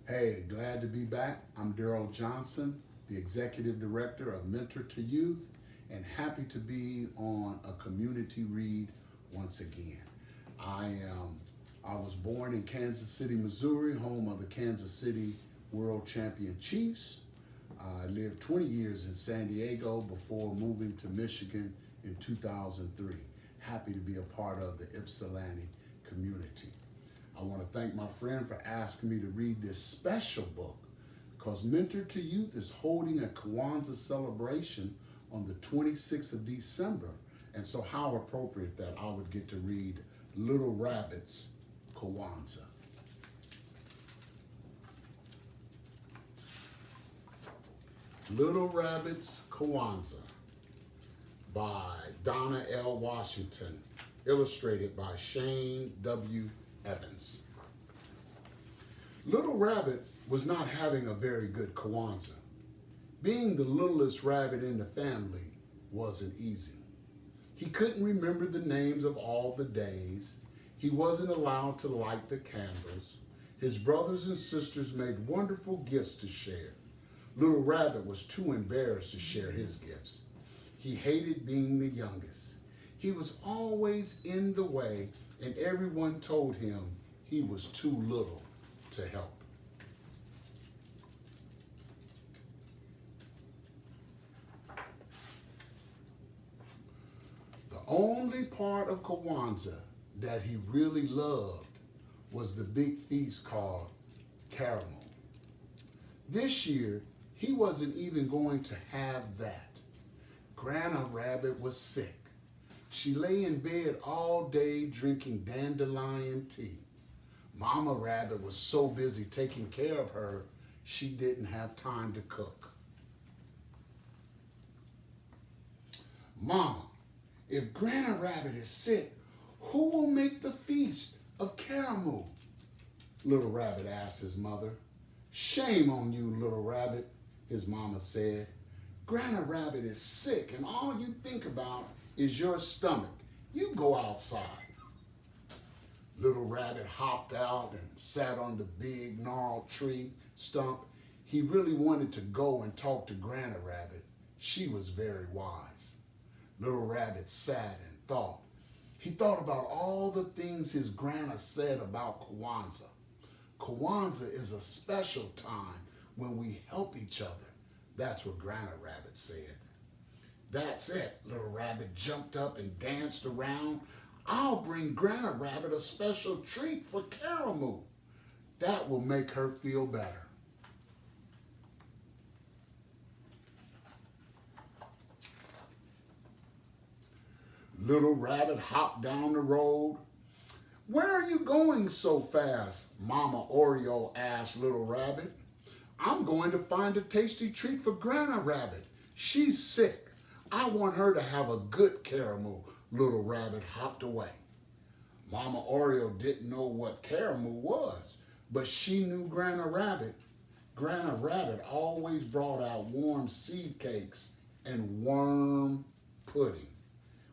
Hey, glad to be back. I'm Darryl Johnson, the Executive Director of Mentor to Youth, and happy to be on a community read once again. I was born in Kansas City, Missouri, home of the Kansas City World Champion Chiefs. I lived 20 years in San Diego before moving to Michigan in 2003. Happy to be a part of the Ypsilanti community. I want to thank my friend for asking me to read this special book because Mentor to Youth is holding a Kwanzaa celebration on the 26th of December. And so how appropriate that I would get to read Little Rabbit's Kwanzaa. Little Rabbit's Kwanzaa by Donna L. Washington, illustrated by Shane W. Evans. Little Rabbit was not having a very good Kwanzaa. Being the littlest rabbit in the family wasn't easy. He couldn't remember the names of all the days. He wasn't allowed to light the candles. His brothers and sisters made wonderful gifts to share. Little Rabbit was too embarrassed to share his gifts. He hated being the youngest. He was always in the way, and everyone told him he was too little to help. The only part of Kwanzaa that he really loved was the big feast called caramel. This year, he wasn't even going to have that. Grandma Rabbit was sick. She lay in bed all day drinking dandelion tea. Mama Rabbit was so busy taking care of her, she didn't have time to cook. Mama, if Grandma Rabbit is sick, who will make the feast of caramel? Little Rabbit asked his mother. Shame on you, Little Rabbit, his mama said. Grandma Rabbit is sick and all you think about is your stomach. You go outside. Little Rabbit hopped out and sat on the big gnarled tree stump. He really wanted to go and talk to Grandma Rabbit. She was very wise. Little Rabbit sat and thought. He thought about all the things his Grandma said about Kwanzaa. Kwanzaa is a special time when we help each other. That's what Grandma Rabbit said. That's it. Little Rabbit jumped up and danced around. I'll bring Grandma Rabbit a special treat for caramel. That will make her feel better. Little Rabbit hopped down the road. Where are you going so fast? Mama Oreo asked Little Rabbit. I'm going to find a tasty treat for Grandma Rabbit. She's sick. I want her to have a good caramel. Little Rabbit hopped away. Mama Oreo didn't know what caramel was, but she knew Grandma Rabbit. Grandma Rabbit always brought out warm seed cakes and worm pudding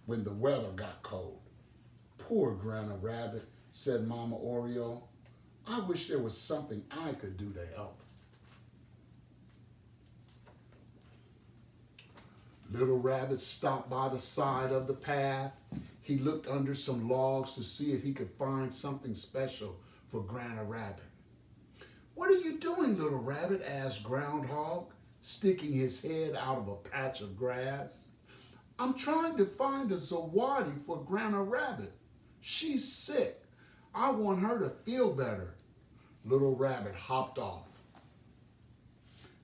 when the weather got cold. Poor Grandma Rabbit, said Mama Oreo. I wish there was something I could do to help. Little Rabbit stopped by the side of the path. He looked under some logs to see if he could find something special for Grandma Rabbit. What are you doing, Little Rabbit? Asked Groundhog, sticking his head out of a patch of grass. I'm trying to find a zawadi for Grandma Rabbit. She's sick. I want her to feel better. Little Rabbit hopped off.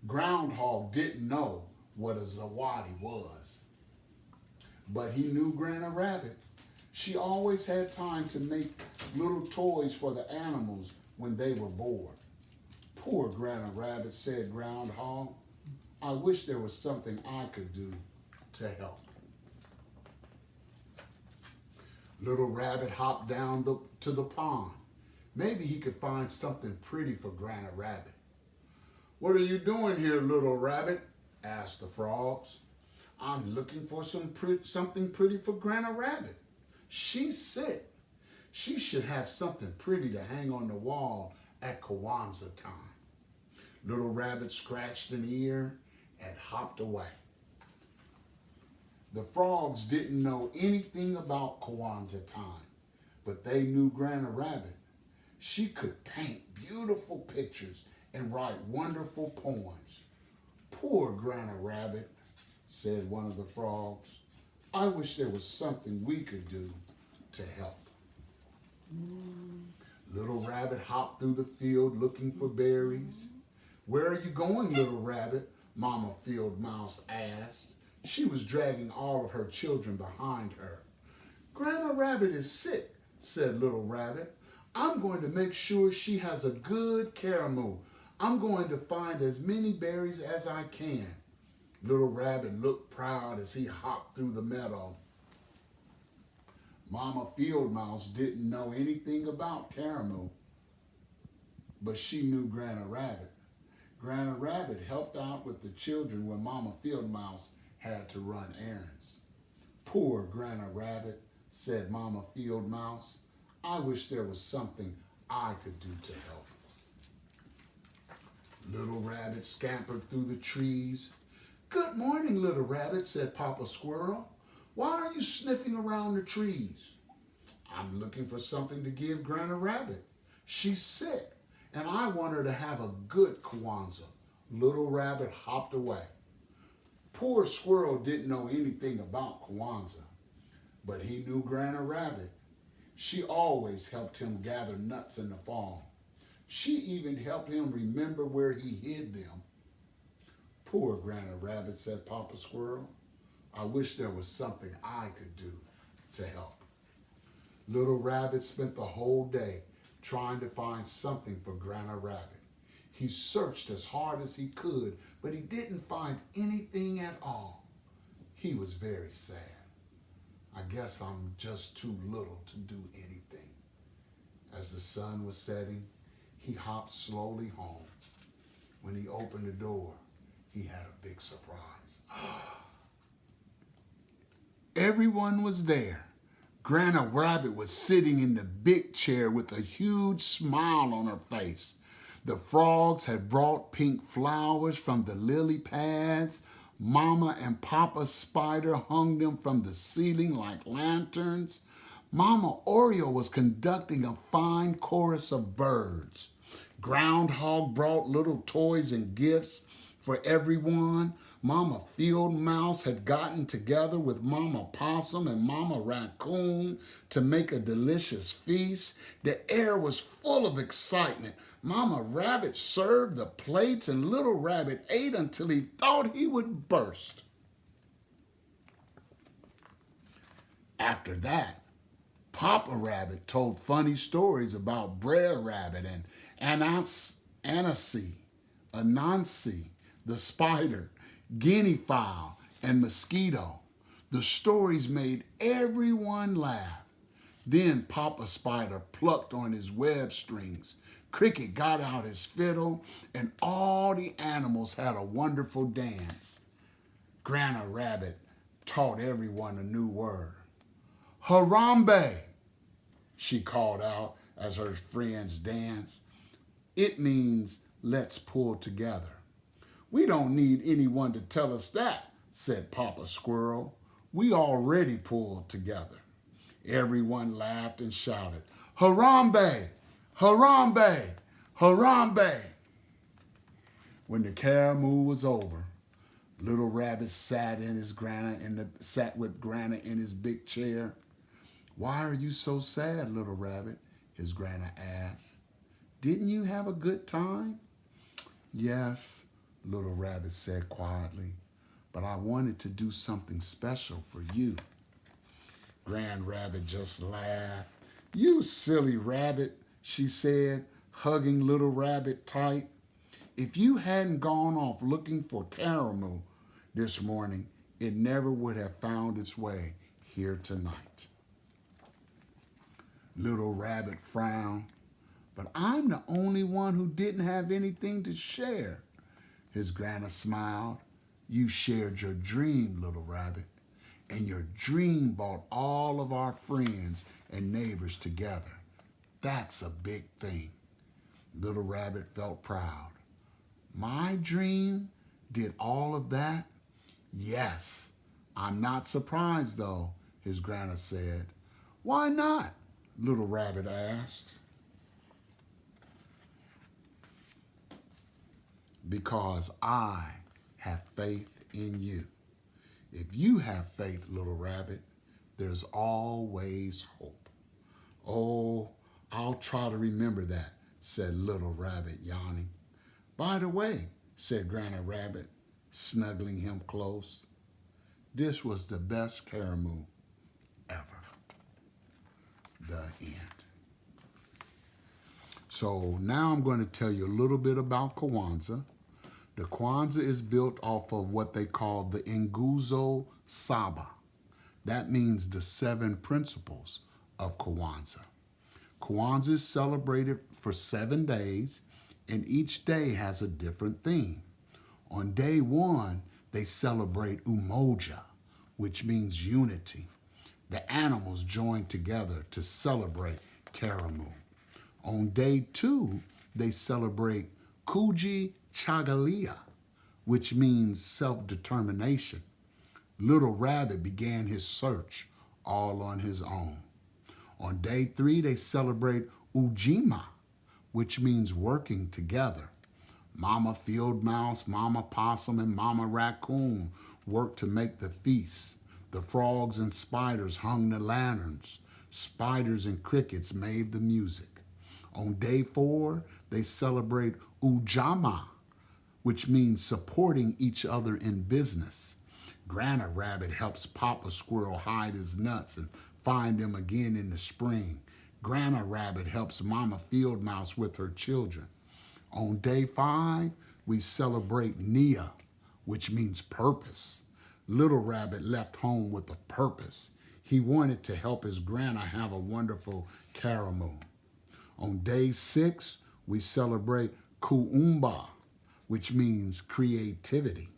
Groundhog didn't know what a zawadi was, but he knew Grandma Rabbit. She always had time to make little toys for the animals when they were bored. Poor Grandma Rabbit, said Groundhog. I wish there was something I could do to help. Little Rabbit hopped down to the pond. Maybe he could find something pretty for Grandma Rabbit. What are you doing here, Little Rabbit? Asked the frogs. I'm looking for something pretty for Grandma Rabbit. She's sick. She should have something pretty to hang on the wall at Kwanzaa time. Little Rabbit scratched an ear and hopped away. The frogs didn't know anything about Kwanzaa time, but they knew Granny Rabbit. She could paint beautiful pictures and write wonderful poems. Poor Granny Rabbit, said one of the frogs. I wish there was something we could do to help. Little Rabbit hopped through the field looking for berries. Where are you going, Little Rabbit? Mama Field Mouse asked. She was dragging all of her children behind her. Granny Rabbit is sick, said Little Rabbit. I'm going to make sure she has a good caramel. I'm going to find as many berries as I can. Little Rabbit looked proud as he hopped through the meadow. Mama Field Mouse didn't know anything about caramel, but she knew Granny Rabbit. Granny Rabbit helped out with the children when Mama Field Mouse had to run errands. Poor Granny Rabbit, said Mama Field Mouse. I wish there was something I could do to help. Little Rabbit scampered through the trees. Good morning, Little Rabbit, said Papa Squirrel. Why are you sniffing around the trees? I'm looking for something to give Granny Rabbit. She's sick, and I want her to have a good Kwanzaa. Little Rabbit hopped away. Poor Squirrel didn't know anything about Kwanzaa, but he knew Granny Rabbit. She always helped him gather nuts in the fall. She even helped him remember where he hid them. Poor Granny Rabbit, said Papa Squirrel. I wish there was something I could do to help. Little Rabbit spent the whole day trying to find something for Granny Rabbit. He searched as hard as he could, but he didn't find anything at all. He was very sad. I guess I'm just too little to do anything. As the sun was setting, he hopped slowly home. When he opened the door, he had a big surprise. Everyone was there. Granny Rabbit was sitting in the big chair with a huge smile on her face. The frogs had brought pink flowers from the lily pads. Mama and Papa Spider hung them from the ceiling like lanterns. Mama Oriole was conducting a fine chorus of birds. Groundhog brought little toys and gifts for everyone. Mama Field Mouse had gotten together with Mama Possum and Mama Raccoon to make a delicious feast. The air was full of excitement. Mama Rabbit served the plates and Little Rabbit ate until he thought he would burst. After that, Papa Rabbit told funny stories about Brer Rabbit and Anansi, the spider, guinea fowl, and mosquito. The stories made everyone laugh. Then Papa Spider plucked on his web strings. Cricket got out his fiddle, and all the animals had a wonderful dance. Granny Rabbit taught everyone a new word. Harambe, she called out as her friends danced. It means let's pull together. We don't need anyone to tell us that, said Papa Squirrel. We already pulled together. Everyone laughed and shouted, Harambe! Harambe! Harambe! When the caramel was over, Little Rabbit sat with Granny in his big chair. Why are you so sad, Little Rabbit? His Granny asked. Didn't you have a good time? Yes, Little Rabbit said quietly, but I wanted to do something special for you. Grand Rabbit just laughed. You silly rabbit, she said, hugging Little Rabbit tight. If you hadn't gone off looking for caramel this morning, it never would have found its way here tonight. Little Rabbit frowned. But I'm the only one who didn't have anything to share. His Granny smiled. You shared your dream, Little Rabbit, and your dream brought all of our friends and neighbors together. That's a big thing. Little Rabbit felt proud. My dream did all of that? Yes. I'm not surprised though, his grandma said. Why not? Little Rabbit asked. Because I have faith in you. If you have faith, Little Rabbit, there's always hope. Oh, I'll try to remember that, said Little Rabbit, yawning. By the way, said Granny Rabbit, snuggling him close, this was the best Caramoo ever. The end. So now I'm going to tell you a little bit about Kwanzaa. The Kwanzaa is built off of what they call the Nguzo Saba. That means the 7 principles of Kwanzaa. Kwanzaa is celebrated for 7 days, and each day has a different theme. On day 1, they celebrate Umoja, which means unity. The animals join together to celebrate Karamu. On day 2, they celebrate Kuji Chagalia, which means self-determination. Little Rabbit began his search all on his own. On day 3, they celebrate Ujima, which means working together. Mama Field Mouse, Mama Possum, and Mama Raccoon worked to make the feast. The frogs and spiders hung the lanterns. Spiders and crickets made the music. On day 4, they celebrate Ujama, which means supporting each other in business. Granny Rabbit helps Papa Squirrel hide his nuts and find them again in the spring. Granny Rabbit helps Mama Field Mouse with her children. On day 5, we celebrate Nia, which means purpose. Little Rabbit left home with a purpose. He wanted to help his grandma have a wonderful Karamu. On day 6, we celebrate Kuumba, which means creativity.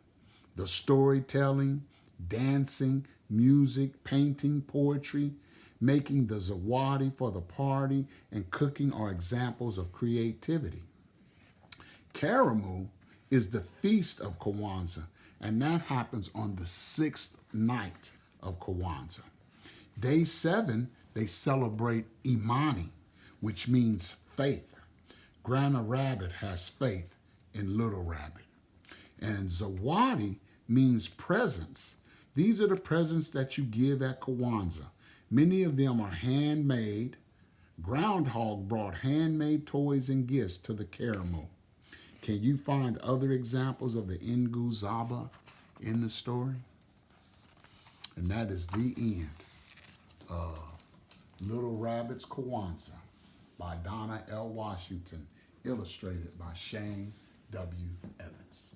The storytelling, dancing, music, painting, poetry, making the zawadi for the party, and cooking are examples of creativity. Karamu is the feast of Kwanzaa, and that happens on the 6th night of Kwanzaa. Day 7, they celebrate Imani, which means faith. Granny Rabbit has faith in Little Rabbit. And Zawadi means presents. These are the presents that you give at Kwanzaa. Many of them are handmade. Groundhog brought handmade toys and gifts to the Karamu. Can you find other examples of the Ngu Zaba in the story? And that is the end of Little Rabbit's Kwanzaa by Donna L. Washington, illustrated by Shane W. Evans.